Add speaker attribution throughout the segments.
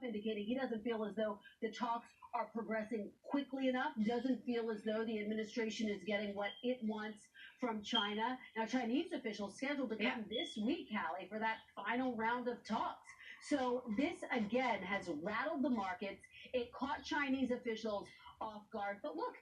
Speaker 1: indicating he doesn't feel as though the talks are progressing quickly enough, doesn't feel as though the administration is getting what it wants from China. Now, Chinese officials scheduled to come this week, Hallie, for that final round of talks. So this, again, has rattled the markets. It caught Chinese officials off guard. But look,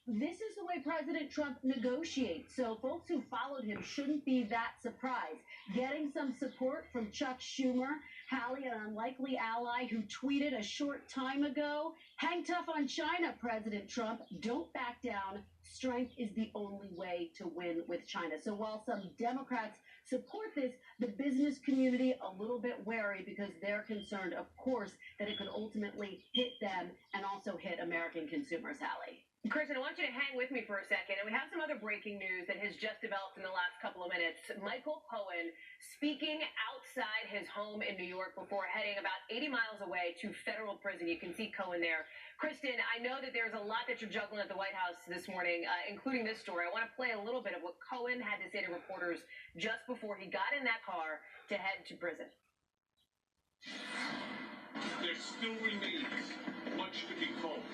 Speaker 1: this is the way President Trump negotiates. So folks who followed him shouldn't be that surprised. Getting some support from Chuck Schumer, Hallie, an unlikely ally who tweeted a short time ago, "Hang tough on China, President Trump. Don't back down. Strength is the only way to win with China." So while some Democrats support this, the business community a little bit wary because they're concerned, of course, that it could ultimately hit them and also hit American consumers, Hallie.
Speaker 2: Kristen, I want you to hang with me for a second. And we have some other breaking news that has just developed in the last couple of minutes. Michael Cohen speaking outside his home in New York before heading about 80 miles away to federal prison. You can see Cohen there. Kristen, I know that there's a lot that you're juggling at the White House this morning, including this story. I want to play a little bit of what Cohen had to say to reporters just before he got in that car to head to prison.
Speaker 3: There still remains much to be told.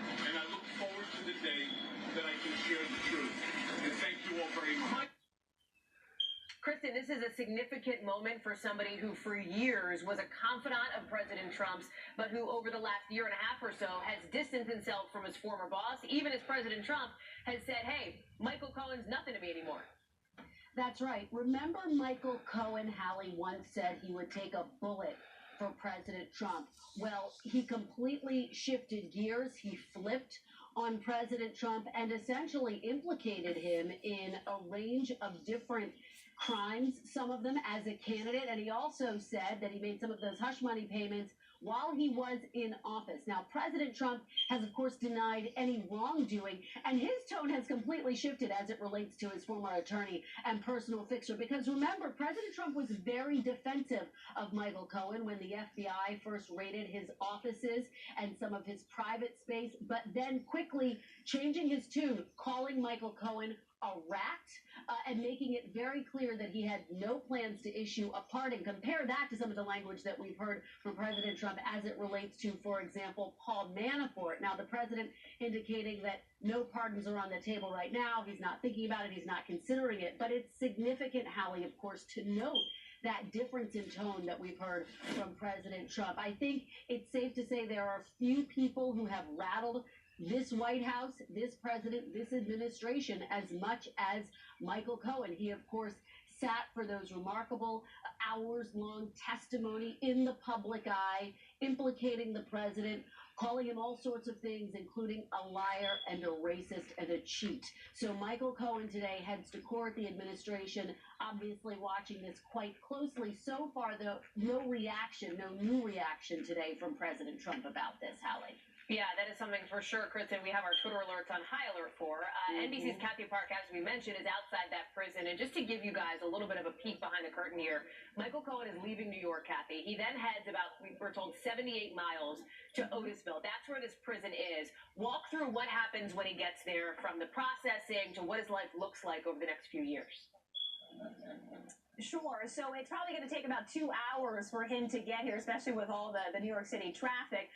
Speaker 3: And I look forward to the day that I can share the truth. And thank you all very much.
Speaker 2: Kristen, this is a significant moment for somebody who for years was a confidant of President Trump's, but who over the last year and a half or so has distanced himself from his former boss, even as President Trump has said, "Hey, Michael Cohen's nothing to me anymore."
Speaker 1: That's right. Remember Michael Cohen, Hallie, once said he would take a bullet for President Trump. Well, he completely shifted gears. He flipped on President Trump and essentially implicated him in a range of different crimes, some of them as a candidate. And he also said that he made some of those hush money payments while he was in office. Now, President Trump has, of course, denied any wrongdoing, and his tone has completely shifted as it relates to his former attorney and personal fixer. Because remember, President Trump was very defensive of Michael Cohen when the FBI first raided his offices and some of his private space, but then quickly changing his tune, calling Michael Cohen a rat, and making it very clear that he had no plans to issue a pardon. Compare that to some of the language that we've heard from President Trump as it relates to, for example, Paul Manafort. Now, the president indicating that no pardons are on the table right now. He's not thinking about it. He's not considering it. But it's significant, Hallie, of course, to note that difference in tone that we've heard from President Trump. I think it's safe to say there are few people who have rattled this White House, this president, this administration as much as Michael Cohen. He, of course, sat for those remarkable hours-long testimony in the public eye, implicating the president, calling him all sorts of things, including a liar and a racist and a cheat. So Michael Cohen today heads to court. The administration obviously watching this quite closely. So far, though, no new reaction today from President Trump about this, Hallie.
Speaker 2: Yeah, that is something for sure, Kristen. We have our Twitter alerts on high alert for. NBC's Kathy Park, as we mentioned, is outside that prison. And just to give you guys a little bit of a peek behind the curtain here, Michael Cohen is leaving New York, Kathy. He then heads about, we're told, 78 miles to Otisville. That's where this prison is. Walk through what happens when he gets there, from the processing to what his life looks like over the next few years.
Speaker 4: Sure. So it's probably going to take about 2 hours for him to get here, especially with all the New York City traffic.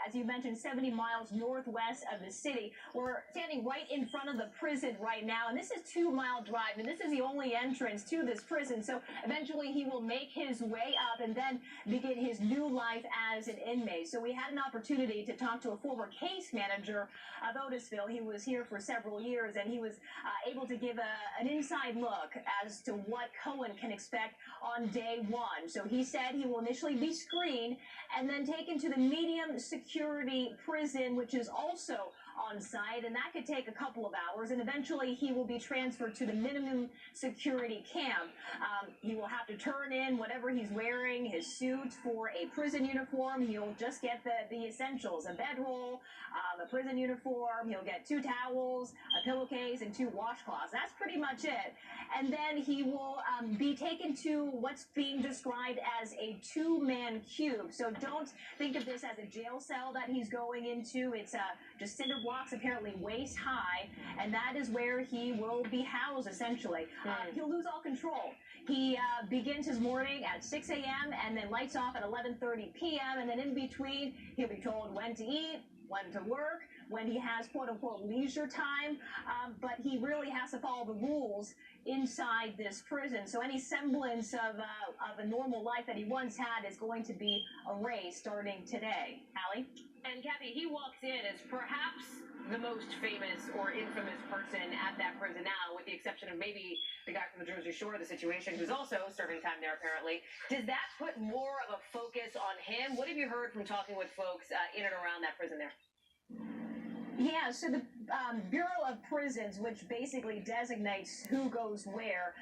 Speaker 4: As you mentioned, 70 miles northwest of the city. We're standing right in front of the prison right now, and this is a 2-mile drive, and this is the only entrance to this prison. So eventually he will make his way up and then begin his new life as an inmate. So we had an opportunity to talk to a former case manager of Otisville. He was here for several years, and he was able to give an inside look as to what Cohen can expect on day one. So he said he will initially be screened and then taken to the medium security prison, which is also on site, and that could take a couple of hours, and eventually he will be transferred to the minimum security camp. He will have to turn in whatever he's wearing, his suit for a prison uniform. He'll just get the essentials, a bedroll, a prison uniform. He'll get 2 towels, a pillowcase, and 2 washcloths. That's pretty much it. And then he will be taken to what's being described as a 2-man cube. So don't think of this as a jail cell that he's going into. It's just cinder blocks apparently waist high, and that is where he will be housed, essentially. He'll lose all control. He begins his morning at 6 a.m. and then lights off at 11:30 p.m. And then in between, he'll be told when to eat, when to work, when he has quote-unquote leisure time, but he really has to follow the rules inside this prison. So any semblance of a normal life that he once had is going to be erased starting today. Allie?
Speaker 2: And Kathy, he walks in as perhaps the most famous or infamous person at that prison now, with the exception of maybe the guy from the Jersey Shore of the situation, who's also serving time there apparently. Does that put more of a focus on him? What have you heard from talking with folks in and around that prison there?
Speaker 4: Yeah, so the Bureau of Prisons, which basically designates who goes where,